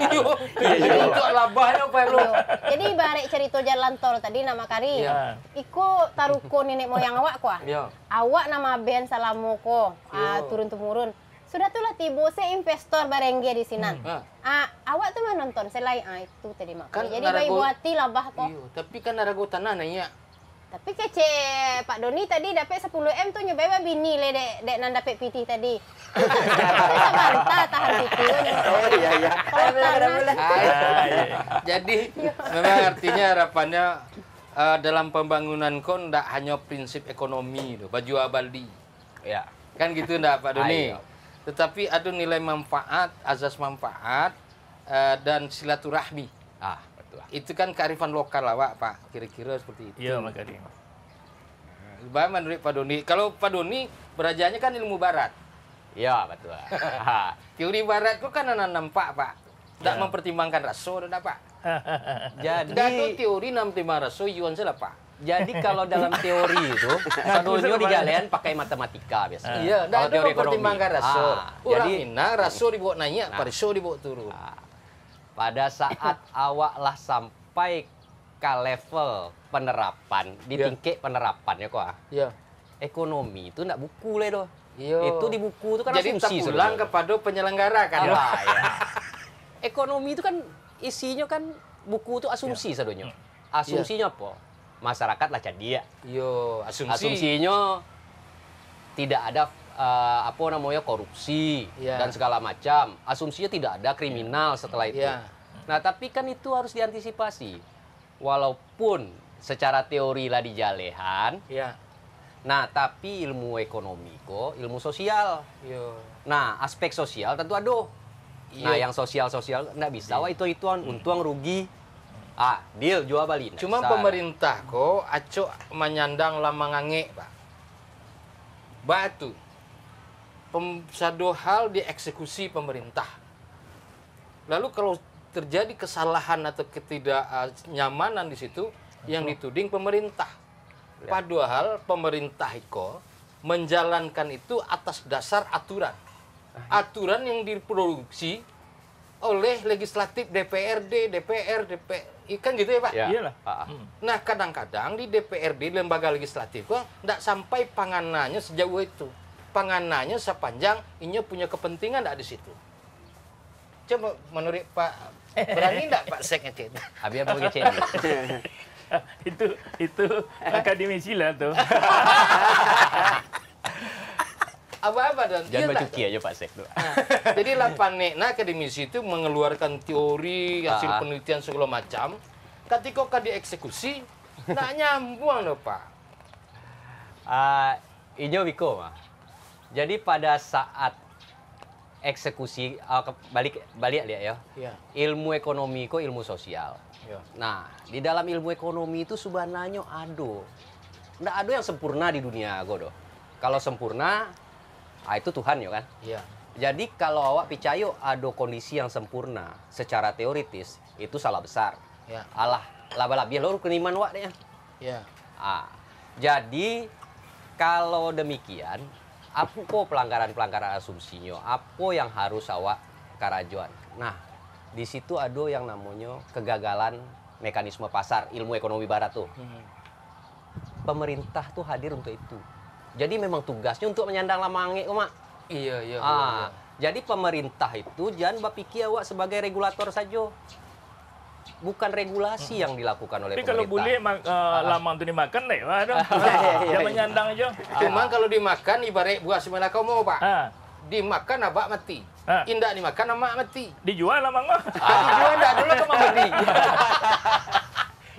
Iyo, itu labahnya apa lo? Jadi barek cerita jalan tol tadi nama Kari. Iko taruko nenek moyang awak kuah. Awak nama Ben Salamu ko, turun temurun. Sudah tuh lah tiba saya investor barengge di sini. Awak tuh mah nonton selai itu tadi mak. Kan jadi bayi buati labah kok. Iyo, tapi kan narago tanah nanya. Tapi kece Pak Doni tadi dapat 10M tuh nyoba bini le dek nan dapat PT tadi. Saya bantah tahan itu. Oh iya. Jadi memang artinya harapannya dalam pembangunan kon ndak hanya prinsip ekonomi itu, baju abaldi. Ya. Kan gitu ndak Pak Doni? Tetapi ada nilai manfaat, azas manfaat dan silaturahmi. Betul. Itu kan kearifan lokal awak Pak, kira-kira seperti itu. Iya Makari. Bagaimana menurut Pak Doni? Kalau Pak Doni belajarnya kan ilmu barat. Iya, betul. Teori barat kok kan nampak Pak. Tidak mempertimbangkan raso, tidak Pak. Jadi tidak tuh teori mempertimbangkan raso, yuan salah Pak. Jadi kalau dalam teori itu, Sadonyo di jalan pakai matematika biasanya. Iya, tidak Kalau ada teori mempertimbangkan raso. Jadi raso dibawa naik, raso dibawa turun. Pada saat awak lah sampai ke level penerapan, di tingkat penerapannya kok. Iya. Ekonomi itu enggak buku le doh. Iya. Itu di buku itu kan jadi asumsi. Jadi pulang kepada penyelenggara kan. Ya. Ekonomi itu kan isinya kan buku itu asumsi Sadonyo. Asumsinya apa? Masyarakat lah dia. Iya, Asumsinya tidak ada korupsi dan segala macam. Asumsinya tidak ada kriminal setelah itu. Nah, tapi kan itu harus diantisipasi. Walaupun secara teori lah di jalehan. Nah, tapi ilmu ekonomi kok ilmu sosial. Nah, aspek sosial tentu ada. Nah, yang sosial nggak bisa. Wah, itu-ituan untung rugi. Deal jual balik. Cuma pemerintah kok acok menyandang lamangange, Pak. Batu. Satu hal dieksekusi pemerintah. Lalu kalau terjadi kesalahan atau ketidaknyamanan di situ, yang dituding pemerintah. Padahal pemerintah itu menjalankan itu atas dasar aturan. Aturan yang diproduksi oleh legislatif DPRD, DPR, kan gitu ya Pak? Iyalah. Nah kadang-kadang di DPRD, lembaga legislatif kok tidak sampai panganannya sejauh itu. Panganannya sepanjang ini punya kepentingan tidak di situ. Coba menurut Pak, berani tidak Pak Sek ngecek? Habis apa ngecek? itu akademisi lah tuh. Apa-apa dan jangan bacuki aja Pak Sek tuh. Jadi lapanekna akademisi itu mengeluarkan teori, hasil penelitian segala macam. Ketika dieksekusi, tidak nyambung loh Pak. Ijo Biko mah. Jadi pada saat eksekusi balik lihat ya. Ilmu ekonomi kok ilmu sosial. Nah, di dalam ilmu ekonomi itu sebenarnya nggak ada yang sempurna di dunia godo. Kalau sempurna, itu Tuhan ya kan. Jadi kalau awak percaya ada kondisi yang sempurna secara teoritis, itu salah besar. Allah laba-laba biar lo keniman wak deh. Jadi kalau demikian, apa pelanggaran asumsinya? Apa yang harus awak karajuan? Nah, di situ ada yang namanya kegagalan mekanisme pasar ilmu ekonomi barat tuh. Pemerintah tuh hadir untuk itu. Jadi memang tugasnya untuk menyandang lamange, Mak. Iya. Jadi pemerintah itu jangan berpikir awak sebagai regulator saja. Bukan regulasi yang dilakukan oleh Tapi pemerintah. kalau boleh lama untuk dimakan deh, jangan nyandang aja. Cuma kalau dimakan ibarat buah semana kau mau Pak. Dimakan abak mati. Indak dimakan amak mati. Dijual lah mang. Dijual enggak dulu ke membeli.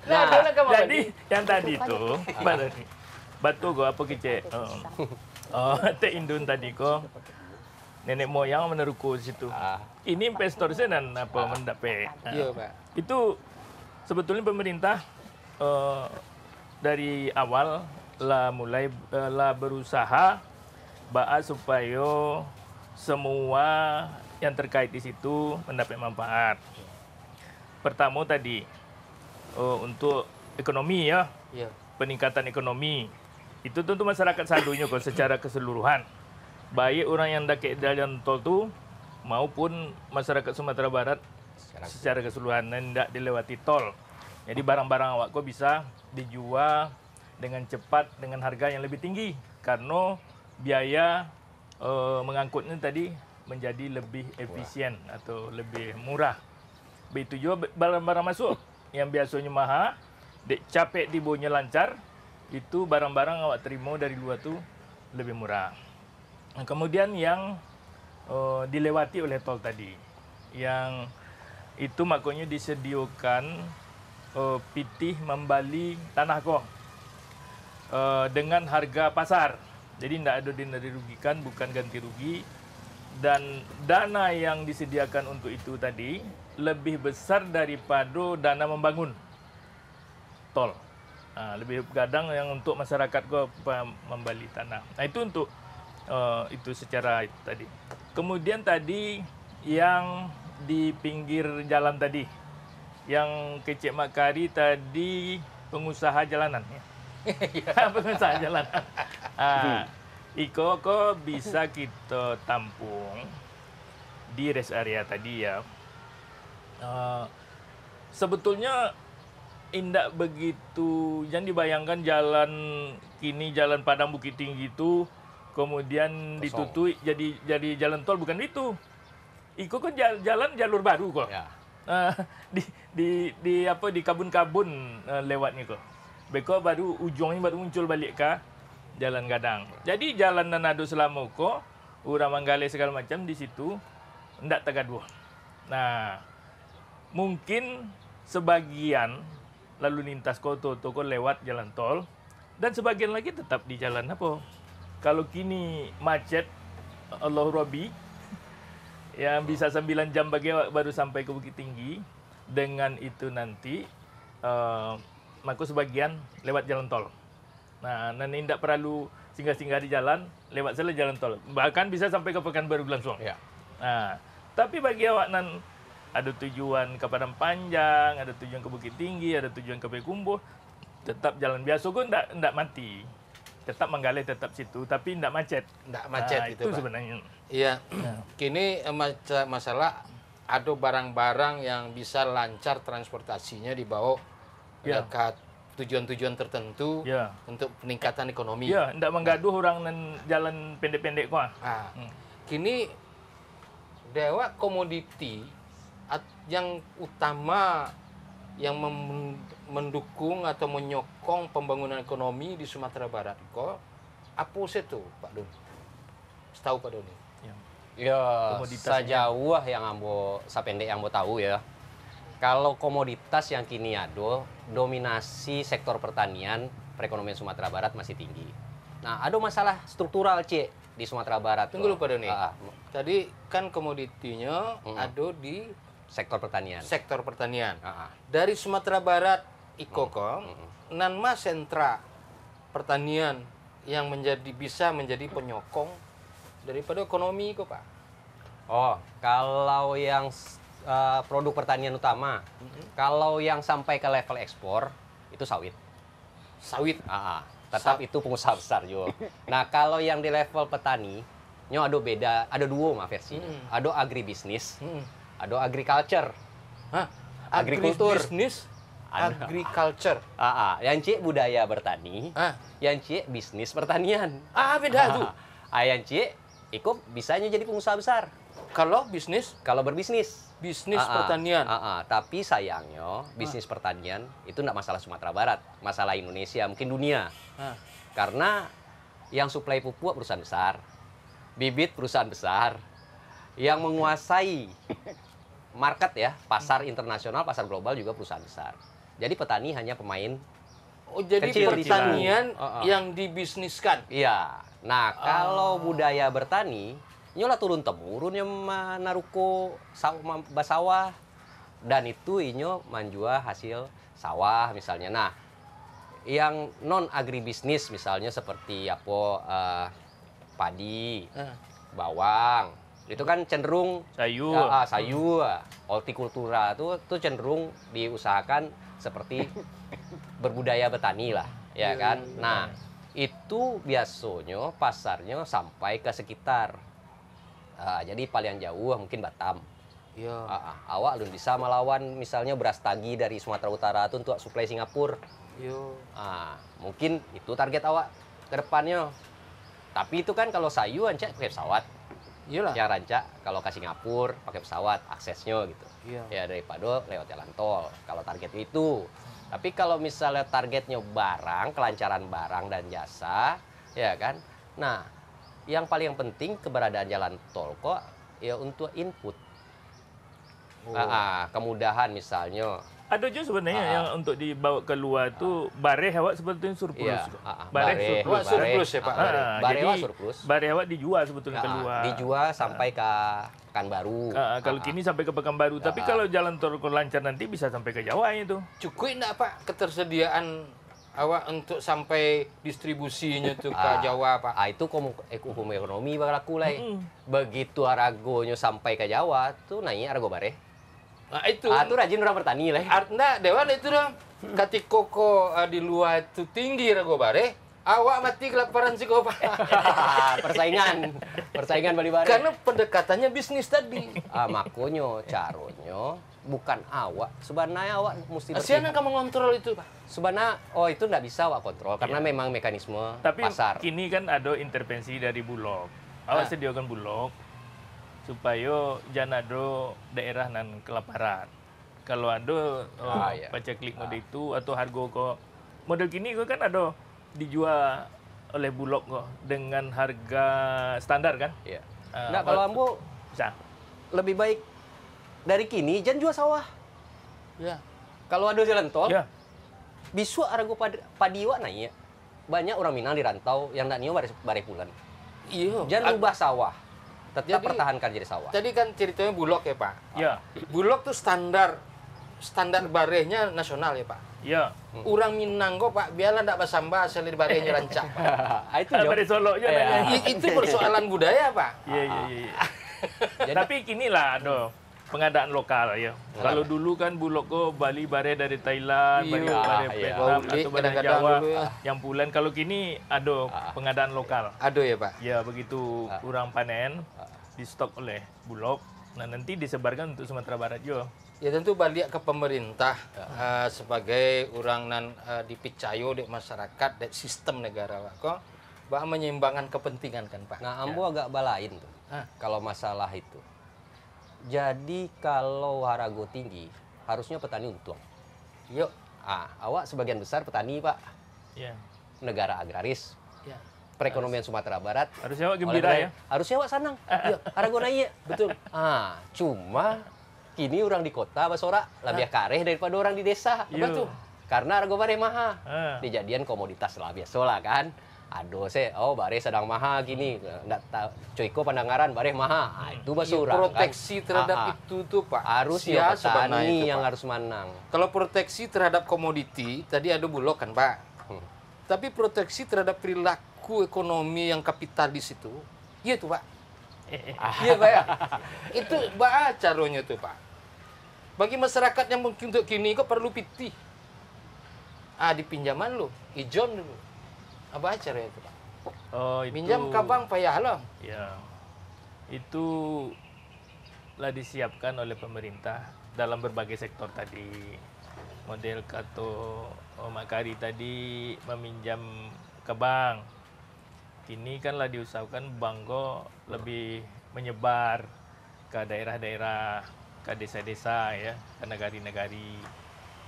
Nah, jadi yang tadi tuh, batu gua apa kece? Teh Indun tadi kok nenek moyang meneruku situ. Ini investor saya dan apa mendapat. Iya Pak. Itu sebetulnya pemerintah dari awal mulai berusaha supaya semua yang terkait di situ mendapat manfaat. Pertama tadi untuk ekonomi ya, peningkatan ekonomi itu tentu masyarakat sadunya kok secara keseluruhan, baik orang yang dekat jalan tol tu maupun masyarakat Sumatera Barat secara keseluruhan yang tidak dilewati tol. Jadi barang-barang awak kok bisa dijual dengan cepat dengan harga yang lebih tinggi karena biaya mengangkutnya tadi menjadi lebih efisien atau lebih murah. Begitu juga barang-barang masuk yang biasanya mahal, capek dibonya lancar, itu barang-barang awak terima dari luar tu lebih murah. Kemudian yang dilewati oleh tol tadi, yang itu makanya disediakan pitih membali tanah kok dengan harga pasar. Jadi tidak ada dana dirugikan, bukan ganti rugi. Dan dana yang disediakan untuk itu tadi lebih besar daripada dana membangun tol. Lebih kadang yang untuk masyarakat kok membali tanah. Nah itu untuk itu secara itu tadi. Kemudian tadi yang di pinggir jalan tadi, yang kecik Makari tadi pengusaha jalanan. Pengusaha jalanan. Iko kok bisa kita tampung di rest area tadi ya. Sebetulnya indak begitu, jangan dibayangkan jalan kini jalan Padang Bukit Tinggi itu kemudian ditutup jadi jalan tol, bukan itu. Iko kan jalan jalur baru kok. Ya. Di kabun-kabun lewatnya kok. Beko baru ujungnya baru muncul balik ke Jalan Gadang. Jadi jalan Nanado selama kok Urang Manggale segala macam di situ ndak tergaduh. Nah, mungkin sebagian lalu lintas kota toko lewat jalan tol dan sebagian lagi tetap di jalan apa? Kalau kini macet Allah Rabbi yang bisa 9 jam baru sampai ke Bukit Tinggi, dengan itu nanti maka sebagian lewat jalan tol. Nah, nanti tidak perlu singgah-singgah di jalan, lewat saja jalan tol. Bahkan bisa sampai ke Pekanbaru langsung. Ya. Nah, tapi bagi awak nan ada tujuan ke Padang Panjang, ada tujuan ke Bukit Tinggi, ada tujuan ke Payakumbuh, tetap jalan biasa kok tidak mati. Tetap Manggale tetap situ, tapi tidak macet. Tidak macet nah, itu Pak. Sebenarnya. Iya. Kini masalah ada barang-barang yang bisa lancar transportasinya dibawa dekat tujuan-tujuan tertentu untuk peningkatan ekonomi. Ya, tidak menggaduh orang jalan pendek-pendek kok. Kini dewa komoditi yang utama yang mendukung atau menyokong pembangunan ekonomi di Sumatera Barat kok apa itu Pak Doni? Setahu Pak Doni? Ya, sejauh yang sapendek yang tahu ya. Kalau komoditas yang kini ada, dominasi sektor pertanian, perekonomian Sumatera Barat masih tinggi. Nah, ada masalah struktural, Cik, di Sumatera Barat. Tunggu dulu, Pak Doni. Tadi kan komoditinya ada di sektor pertanian. Sektor pertanian. Dari Sumatera Barat, nanma sentra pertanian yang bisa menjadi penyokong daripada ekonomi kok, Pak? Oh, kalau yang produk pertanian utama, kalau yang sampai ke level ekspor itu sawit. Sawit. Tetap itu pengusaha besar juga. Nah, kalau yang di level petani, ada beda, ada dua versi. Ada agribisnis, ada agriculture. Agrikultur. Bisnis, agriculture. Yang cik budaya bertani, yang cik bisnis pertanian. Beda tuh. Yang cik ikut bisanya jadi pengusaha besar. Kalau bisnis? Kalau berbisnis. Bisnis pertanian. Tapi sayangnya bisnis pertanian itu tidak masalah Sumatera Barat, masalah Indonesia, mungkin dunia. Karena yang suplai pupuk perusahaan besar, bibit perusahaan besar, yang menguasai market ya, pasar internasional, pasar global juga perusahaan besar. Jadi petani hanya pemain jadi kecil pertanian yang dibisniskan. Iya. Nah, kalau budaya bertani, nyola turun temurun yang naruko sawah dan itu inyo manjua hasil sawah misalnya. Nah, yang non agribisnis misalnya seperti padi, bawang, itu kan cenderung sayur, hortikultura itu cenderung diusahakan seperti berbudaya bertani lah, ya kan. Nah, itu biasanya pasarnya sampai ke sekitar. Jadi paling jauh mungkin Batam. Awak belum bisa melawan misalnya beras tagi dari Sumatera Utara itu untuk suplai Singapura. Mungkin itu target awak ke depannya. Tapi itu kan kalau sayu ancak pakai pesawat. Iyalah. Ya rancak kalau ke Singapura pakai pesawat aksesnya gitu. Ya daripada lewat jalan tol. Kalau target itu. Tapi kalau misalnya targetnya barang, kelancaran barang dan jasa, ya kan. Nah, yang paling penting keberadaan jalan tol kok ya untuk input. Kemudahan misalnya. Ada juga sebenarnya yang untuk dibawa keluar tuh bareh awak sebetulnya surplus. Bareh surplus ya Pak. Bareh awak surplus. Bareh awak dijual sebetulnya keluar. Dijual sampai ke Pekanbaru. Kalau kini sampai ke Pekanbaru. Tapi kalau jalan tol lancar nanti bisa sampai ke Jawa itu. Cukup enggak Pak ketersediaan awak untuk sampai distribusinya tuh ke Jawa Pak? Itu hukum ekonomi berlaku lah. Begitu aragonya sampai ke Jawa tuh naik arago bareh. Itu rajin orang bertani lah. Artinya Dewan itu dong. Ketika koko di luar itu tinggi rago bare, awak mati kelaparan si kau Pak. Persaingan bali bare. Karena pendekatannya bisnis tadi. Makonyo caronyo bukan awak. Sebenarnya awak mesti Siapa kamu ngontrol itu Pak? Sebenarnya itu nggak bisa awak kontrol karena memang mekanisme pasar. Tapi kini kan ada intervensi dari Bulog. Awak sediakan Bulog supaya jangan ada daerah nan kelaparan. Kalau ada paceklik mode itu atau harga kok model gini kan ada dijual oleh Bulog kok dengan harga standar kan? Iya. Nah, kalau ambo bisa lebih baik dari kini jangan jual sawah. Ya. Kalau ada jalan tol, bisa harga padi wak naik. Banyak orang Minang di rantau yang nak nio bare bulan. Iya. Jangan ubah sawah. Tetap pertahankan jadi sawah. Tadi kan ceritanya Bulog ya Pak. Iya. Bulog tuh standar barehnya nasional ya Pak. Iya. Orang Minang kok Pak, biarlah ndak basamba asal di barehnya rancak. Itu jawab. Solo aja. Itu persoalan budaya Pak. Iya. Tapi kini lah ada pengadaan lokal ya. Kalau dulu kan Bulog kok Bali bare dari Thailand, bare Vietnam atau bare Jawa yang bulan. Kalau kini ada pengadaan lokal. Ada ya Pak. Ya begitu kurang panen di stok oleh Bulog. Nah nanti disebarkan untuk Sumatera Barat juga. Ya tentu balik ke pemerintah sebagai orang nan dipicayo di masyarakat di sistem negara Pak. Kok menyeimbangkan kepentingan kan Pak. Nah, ambo agak balain tuh. Kalau masalah itu. Jadi kalau harago tinggi, harusnya petani untung. Yuk. Awak sebagian besar petani Pak. Iya. Negara agraris. Perekonomian Sumatera Barat. Harusnya awak gembira ya. Harusnya awak senang. Harago naik. Betul. Cuma kini orang di kota basora lebih kareh daripada orang di desa. Apa tuh? Karena harga bare mahal. Dijadian komoditas lah biasa lah kan. Aduh, bare sedang mahal gini. Nggak tahu, cuiko pandangaran bare mahal. Itu basura. Proteksi terhadap itu tuh Pak. Harusnya petani yang harus menang. Kalau proteksi terhadap komoditi, tadi ada Bulog kan Pak. Tapi proteksi terhadap perilaku ekonomi yang kapitalis itu, iya tuh Pak. Iya Pak ya. Itu caranya tuh Pak. Bagi masyarakat yang mungkin untuk kini kok perlu piti. Di pinjaman lo, ijon dulu. Apa caranya itu Pak? Itu pinjam ke bank payah loh. Ya. Itu lah disiapkan oleh pemerintah dalam berbagai sektor tadi. Model kato Makari tadi meminjam ke bank. Kini kan lah diusahakan bank lebih menyebar ke daerah-daerah, ke desa-desa ya, ke negari-negari.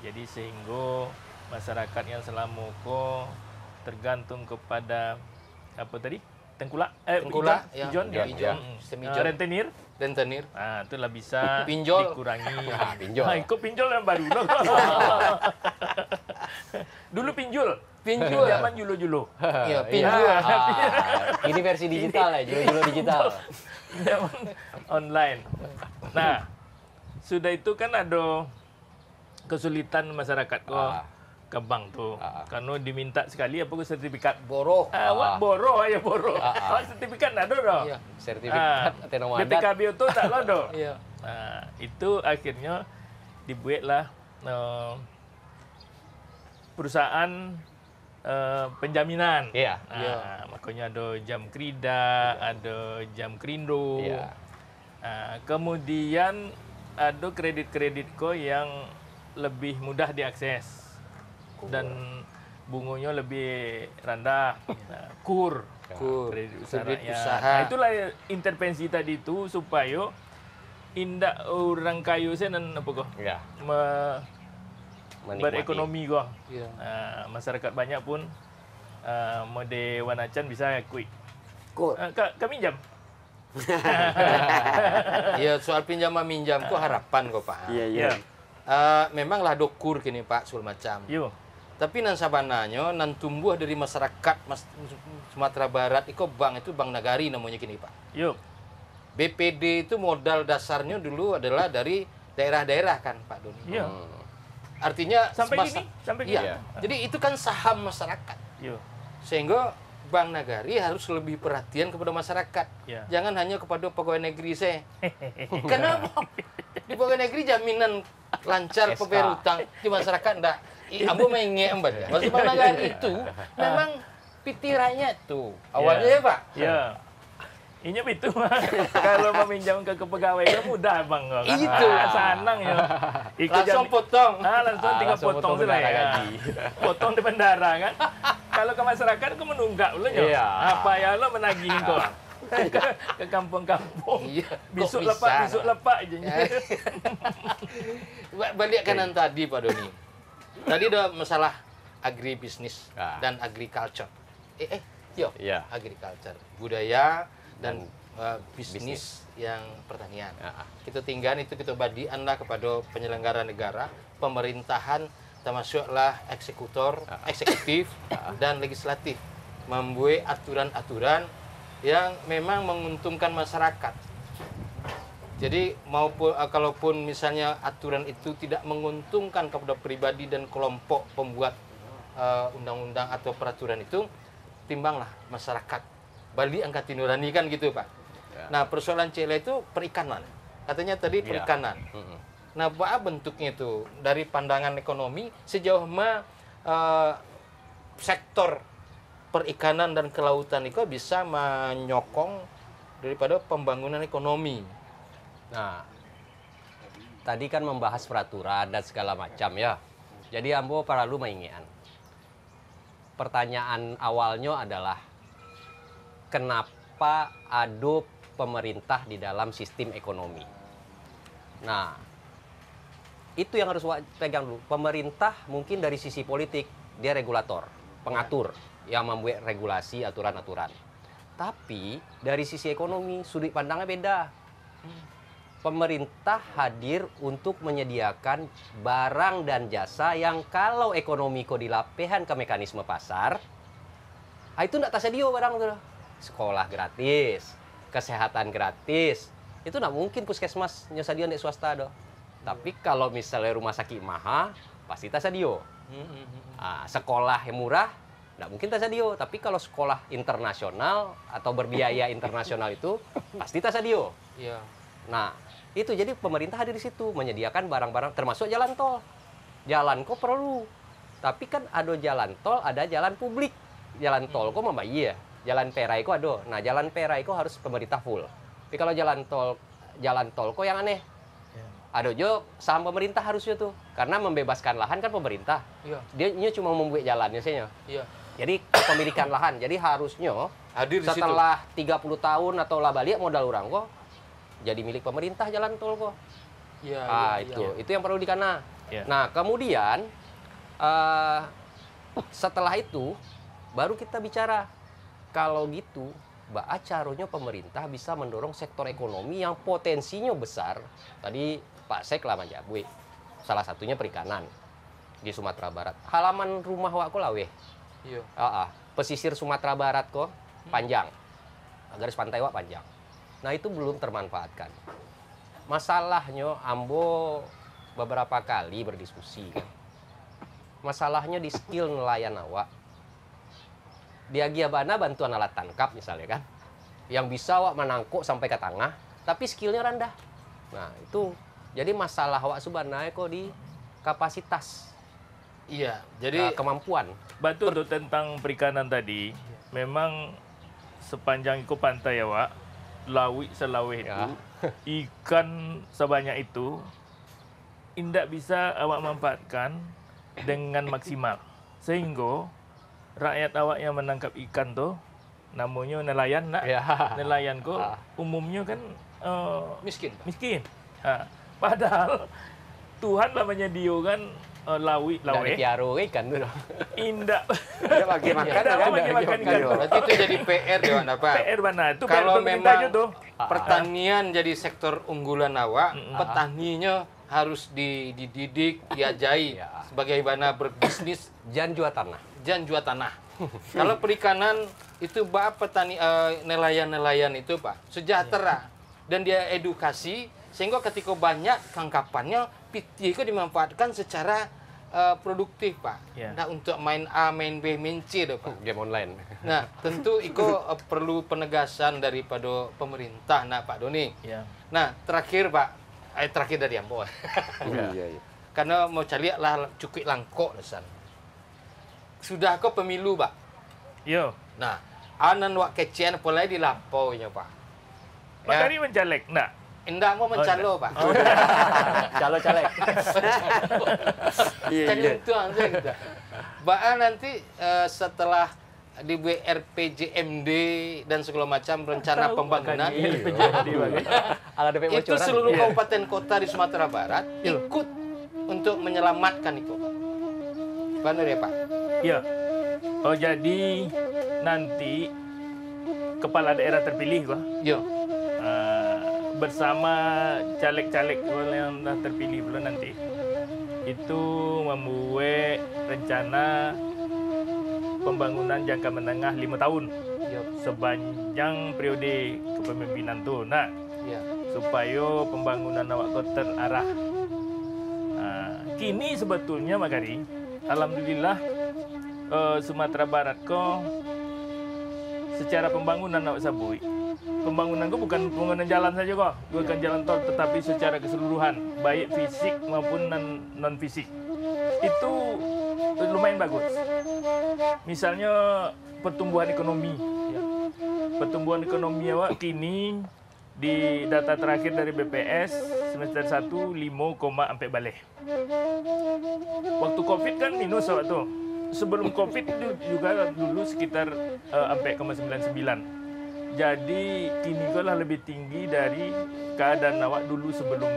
Jadi sehingga masyarakat yang selama ko tergantung kepada apa tadi? Tengkulak, ijon, rentenir. Nah, itulah bisa pinjol dikurangi. Pinjol. Nah, kok pinjol yang baru loh. Dulu pinjol zaman julo-julo. Iya, pinjol. Ini versi digital ya, julo-julo digital. Zaman online. Nah, sudah itu kan ada kesulitan masyarakat kok ke bank tuh. Karena diminta sekali apa sertifikat boroh. Boroh ya boroh. Sertifikat ada dong. Iya. Sertifikat atau nomor adat. BPKB itu tak ada. Iya. Nah, itu akhirnya dibuatlah perusahaan penjaminan. Iya. Nah, makanya ada jam krida, ada jam krindo. Iya. Kemudian ada kredit-kredit kok yang lebih mudah diakses dan bunganya lebih rendah. Nah, kredit usaha. Nah, itulah intervensi tadi itu supaya indak orang kayu saya dan apa kok berekonomi kok. Masyarakat banyak pun mode wanacan bisa quick. Kami jam. Iya, soal pinjaman minjam kok harapan kok Pak. Iya. Memanglah dokur kini Pak sul macam. Yo. Tapi nan sabananya nan tumbuh dari masyarakat Sumatera Barat itu bank nagari namanya kini Pak. Yo. BPD itu modal dasarnya dulu adalah dari daerah-daerah kan Pak Doni. Iya. Artinya sampai gini. Iya. Jadi itu kan saham masyarakat. Yo. Sehingga Bank Nagari harus lebih perhatian kepada masyarakat. Ya. Jangan hanya kepada pegawai negeri saya. Kenapa? Di pegawai negeri jaminan lancar pembayar utang, di masyarakat enggak. Ambo mainnya embat ya. Maksud Bank Nagari itu memang pitirannya tuh. Awalnya ya Pak. Iya. Ini itu kalau meminjam ke pegawai mudah bang. Itu senang ya. Langsung potong. Langsung tinggal potong saja ya. Potong di bandara kan. Kalau ke masyarakat kau menunggak lo ya. Apa ya lo menagih kau ke kampung-kampung. Iya. Besok lepak aja. Balik kanan tadi Pak Doni. Tadi ada masalah agribisnis dan agriculture. Agriculture, budaya dan bisnis yang pertanian. Kita tinggal itu kita badian lah kepada penyelenggara negara, pemerintahan, termasuklah eksekutif dan legislatif, membuat aturan-aturan yang memang menguntungkan masyarakat. Jadi kalaupun misalnya aturan itu tidak menguntungkan kepada pribadi dan kelompok pembuat undang-undang atau peraturan itu, timbanglah masyarakat. Bali angkat nurani kan gitu Pak. Nah persoalan Cile itu perikanan. Katanya tadi perikanan. Nah apa bentuknya itu? Dari pandangan ekonomi sejauh mana sektor perikanan dan kelautan itu bisa menyokong daripada pembangunan ekonomi. Nah, tadi kan membahas peraturan dan segala macam ya. Jadi ambo perlu mengingat. Pertanyaan awalnya adalah kenapa ada pemerintah di dalam sistem ekonomi. Nah, itu yang harus pegang dulu. Pemerintah mungkin dari sisi politik dia regulator, pengatur yang membuat regulasi, aturan-aturan. Tapi dari sisi ekonomi sudut pandangnya beda. Pemerintah hadir untuk menyediakan barang dan jasa yang kalau ekonomi kok dilapehan ke mekanisme pasar, itu tidak tersedia barang itu. Sekolah gratis, kesehatan gratis, itu tidak mungkin puskesmas nyesadia di swasta doh. Tapi kalau misalnya rumah sakit mahal, pasti tersedia. Sekolah yang murah, tidak mungkin tersedia. Tapi kalau sekolah internasional atau berbiaya internasional itu pasti tersedia. Iya. Nah, itu jadi pemerintah hadir di situ menyediakan barang-barang termasuk jalan tol. Jalan kok perlu. Tapi kan ada jalan tol, ada jalan publik. Jalan tol kok membayar. Jalan perai kok ada. Nah, jalan perai kok harus pemerintah full. Tapi kalau jalan tol kok yang aneh. Ada juga saham pemerintah harusnya tuh. Karena membebaskan lahan kan pemerintah. Iya. Dia cuma membuat jalannya saja. Iya. Jadi kepemilikan lahan. Jadi harusnya hadir di setelah 30 tahun atau lah balik modal orang kok jadi milik pemerintah jalan tol kok. Ya, itu yang perlu dikana. Ya. Nah, kemudian setelah itu baru kita bicara kalau gitu caranya pemerintah bisa mendorong sektor ekonomi yang potensinya besar. Tadi Pak Sek lah menjawab, salah satunya perikanan di Sumatera Barat. Halaman rumah wak ko lawe. Iya. Pesisir Sumatera Barat kok panjang. Garis pantai wak panjang. Nah, itu belum termanfaatkan. Masalahnya ambo beberapa kali berdiskusi kan. Masalahnya di skill nelayan awak. Di Agiabana bantuan alat tangkap misalnya kan. Yang bisa awak menangkuk sampai ke tengah, tapi skillnya rendah. Nah, itu jadi masalah awak sebenarnya kok di kapasitas. Iya, jadi kemampuan. Betul tuh tentang perikanan tadi. Memang sepanjang itu pantai awak, lawi selaweh itu, ikan sebanyak itu, tidak bisa awak manfaatkan dengan maksimal. Sehingga rakyat awak yang menangkap ikan tuh, namanya nelayan nak. Nelayan kok umumnya kan miskin. Padahal Tuhan lah menyediakan lawe. Piaro ikan tuh. Indah. Dia bagi makan ikan. Berarti itu jadi PR ya Pak. PR mana? Itu kalau memang pertanian jadi sektor unggulan awak, petaninya harus dididik, diajai sebagaimana berbisnis jan jual tanah. Kalau perikanan itu petani nelayan itu Pak sejahtera dan dia edukasi sehingga ketika banyak tangkapannya itu dimanfaatkan secara produktif Pak. Nah untuk main A, main B, main C Pak. Game online. Nah tentu itu perlu penegasan daripada pemerintah Pak Doni. Nah terakhir Pak, terakhir dari Ambo. Karena mau cari lah cukup langkok lesan. Sudah kok pemilu Pak? Yo. Nah, anan wak kecian mulai dilampaunya Pak. Pak Kari mencalek, enggak? Enggak mau mencalo Pak. Calo-calek. Iya. Gitu. Bahkan nanti setelah di RPJMD dan segala macam rencana pembangunan itu seluruh kabupaten kota di Sumatera Barat ikut untuk menyelamatkan itu. Benar ya Pak? Iya. Oh jadi nanti kepala daerah terpilih kok. Iya. Bersama caleg-caleg yang dah terpilih belum nanti. Itu membuat rencana pembangunan jangka menengah 5 tahun. Sepanjang periode kepemimpinan tuh. Nah, supaya pembangunan awak kota terarah. Kini sebetulnya Makari, alhamdulillah Sumatera Barat kok secara pembangunan awak sabui. Pembangunan kok bukan pembangunan jalan saja kok, bukan jalan tol, tetapi secara keseluruhan, baik fisik maupun non fisik. Itu lumayan bagus. Misalnya pertumbuhan ekonomi. Pertumbuhan ekonomi awak kini di data terakhir dari BPS semester 1 5, balik. Waktu Covid kan minus awak tuh. Sebelum Covid juga dulu sekitar 4,99. Jadi kini kau lah lebih tinggi dari keadaan awak dulu sebelum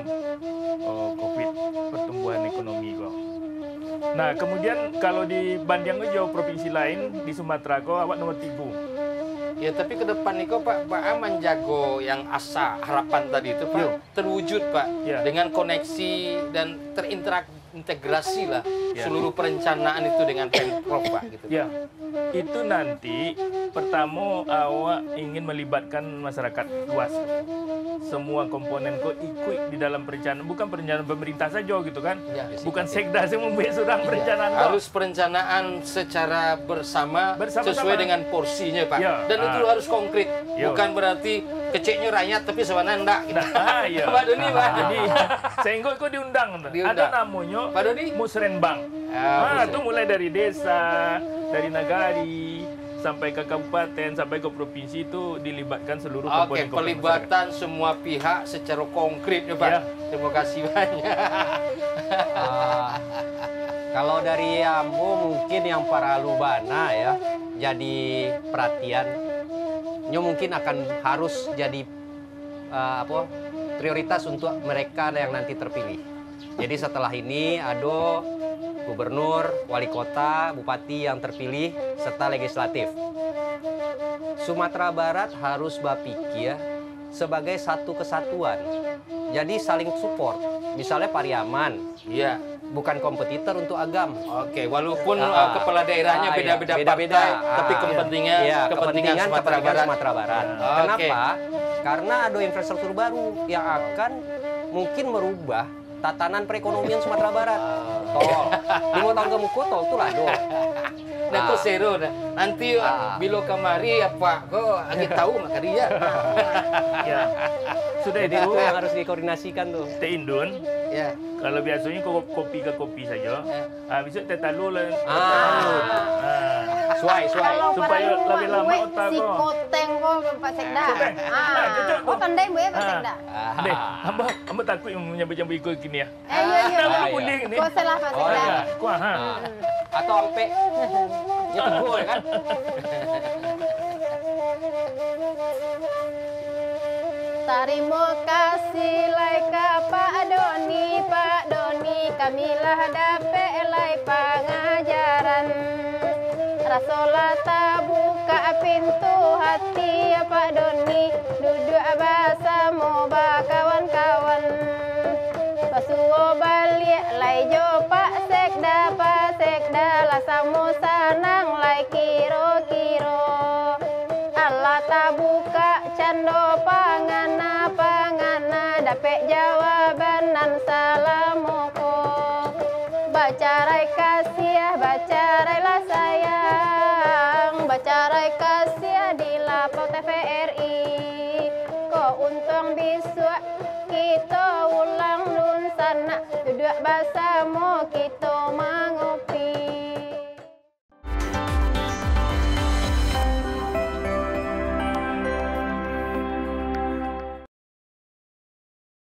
Covid, pertumbuhan ekonomi kau. Nah kemudian kalau dibanding jauh provinsi lain di Sumatera kau awak nomor 3. Ya tapi ke depan nih kok Pak Aman jago yang asa harapan tadi itu Pak terwujud Pak dengan koneksi dan terintegrasi lah seluruh perencanaan itu dengan Pemprov Pak gitu. Ya. Itu nanti pertama awak ingin melibatkan masyarakat luas. Semua komponen kok ikut di dalam perencanaan, bukan perencanaan pemerintah saja gitu kan. Bukan sekda yang membuat surang perencanaan. Harus perencanaan secara bersama sesuai dengan porsinya Pak. Dan itu harus konkret. Bukan berarti kecilnya rakyat tapi sebenarnya enggak. Pak Doni Pak. Jadi sehingga kok diundang. Ada namanya Pak Doni Musrenbang. Itu mulai dari desa, dari nagari sampai ke kabupaten sampai ke provinsi itu dilibatkan seluruh komponen. Pelibatan semua pihak secara konkret ya Pak. Terima kasih banyak. Kalau dari Ambo mungkin yang para lubana ya jadi perhatian. Mungkin akan harus jadi prioritas untuk mereka yang nanti terpilih. Jadi setelah ini ada gubernur, wali kota, bupati yang terpilih serta legislatif. Sumatera Barat harus berpikir sebagai satu kesatuan. Jadi saling support. Misalnya Pariaman, iya, bukan kompetitor untuk Agam. Oke, walaupun kepala daerahnya beda-beda partai, tapi kepentingan Sumatera Barat. Kenapa? Karena ada infrastruktur baru yang akan mungkin merubah tatanan perekonomian Sumatera Barat. Tol, 5 tahun kemudian tol itu lah do. Nah, kok seru dah. Nanti bila kamari apa kok agak tahu mak dia. Ya. Sudah Jadi itu yang harus dikoordinasikan tuh. Teh Indun. Ya. Kalau biasanya kopi ke kopi saja. Besok teh talu lah. Suai. Supaya lebih lama otak si kok. koteng kok Pak Sekda. Oh pandai bu ya Pak Sekda. Deh, hamba takut yang nyampe-nyampe ikut gini ya. Iya. Puding ni. Kok salah Pak Sekda. Kuah ha. Atau sampai nyetegur kan? Terima kasih laika Pak Doni kamilah dapat lai pengajaran. Rasolah tak buka pintu hati ya Pak Doni, duduk bersama kawan-kawan. Pasuwo balik lai jo Pak Sekda lah sama